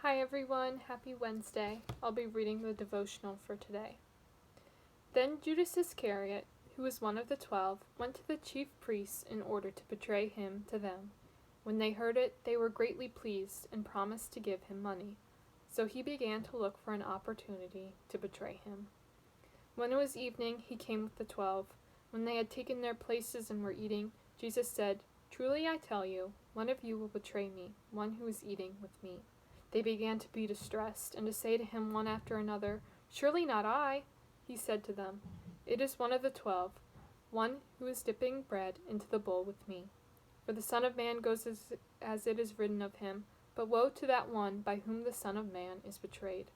Hi everyone, happy Wednesday. I'll be reading the devotional for today. Then Judas Iscariot, who was one of the 12, went to the chief priests in order to betray him to them. When they heard it, they were greatly pleased and promised to give him money. So he began to look for an opportunity to betray him. When it was evening, he came with the 12. When they had taken their places and were eating, Jesus said, "Truly I tell you, one of you will betray me, one who is eating with me." They began to be distressed, and to say to him one after another, "Surely not I." He said to them, "It is one of the 12, one who is dipping bread into the bowl with me. For the Son of Man goes as it is written of him, but woe to that one by whom the Son of Man is betrayed.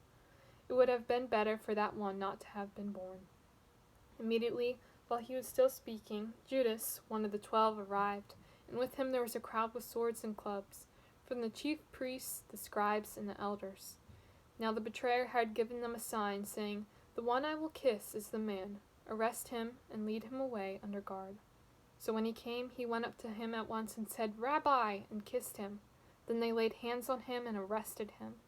It would have been better for that one not to have been born." Immediately, while he was still speaking, Judas, one of the 12, arrived, and with him there was a crowd with swords and clubs, from the chief priests, the scribes, and the elders. Now the betrayer had given them a sign, saying, "The one I will kiss is the man. Arrest him and lead him away under guard." So when he came, he went up to him at once and said, "Rabbi," and kissed him. Then they laid hands on him and arrested him.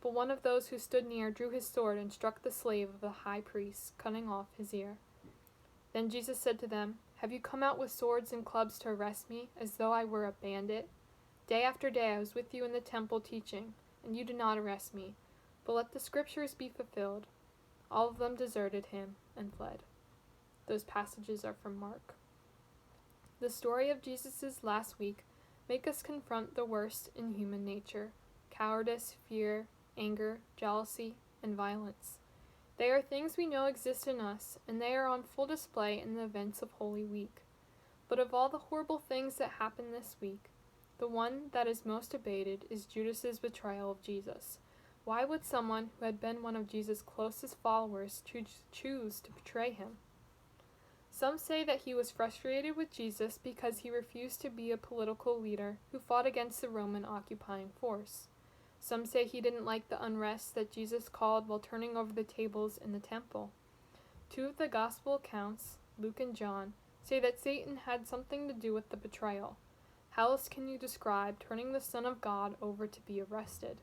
But one of those who stood near drew his sword and struck the slave of the high priest, cutting off his ear. Then Jesus said to them, "Have you come out with swords and clubs to arrest me, as though I were a bandit? Day after day I was with you in the temple teaching, and you did not arrest me. But let the scriptures be fulfilled." All of them deserted him and fled. Those passages are from Mark. The story of Jesus' last week make us confront the worst in human nature: cowardice, fear, anger, jealousy, and violence. They are things we know exist in us, and they are on full display in the events of Holy Week. But of all the horrible things that happened this week, the one that is most debated is Judas's betrayal of Jesus. Why would someone who had been one of Jesus' closest followers choose to betray him? Some say that he was frustrated with Jesus because he refused to be a political leader who fought against the Roman occupying force. Some say he didn't like the unrest that Jesus caused while turning over the tables in the temple. Two of the gospel accounts, Luke and John, say that Satan had something to do with the betrayal. How else can you describe turning the Son of God over to be arrested?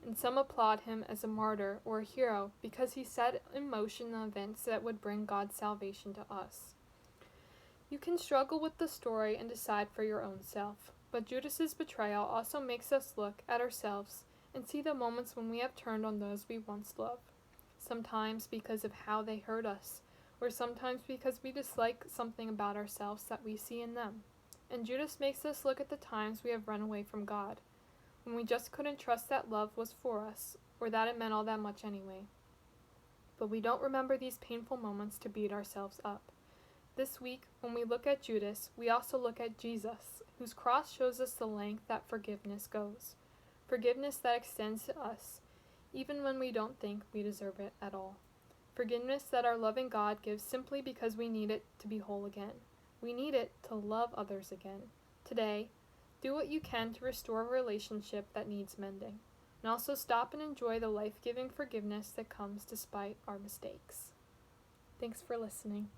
And some applaud him as a martyr or a hero because he set in motion the events that would bring God's salvation to us. You can struggle with the story and decide for your own self, but Judas's betrayal also makes us look at ourselves and see the moments when we have turned on those we once loved, sometimes because of how they hurt us, or sometimes because we dislike something about ourselves that we see in them. And Judas makes us look at the times we have run away from God, when we just couldn't trust that love was for us, or that it meant all that much anyway. But we don't remember these painful moments to beat ourselves up. This week, when we look at Judas, we also look at Jesus, whose cross shows us the length that forgiveness goes. Forgiveness that extends to us, even when we don't think we deserve it at all. Forgiveness that our loving God gives simply because we need it to be whole again. We need it to love others again. Today, do what you can to restore a relationship that needs mending, and also stop and enjoy the life-giving forgiveness that comes despite our mistakes. Thanks for listening.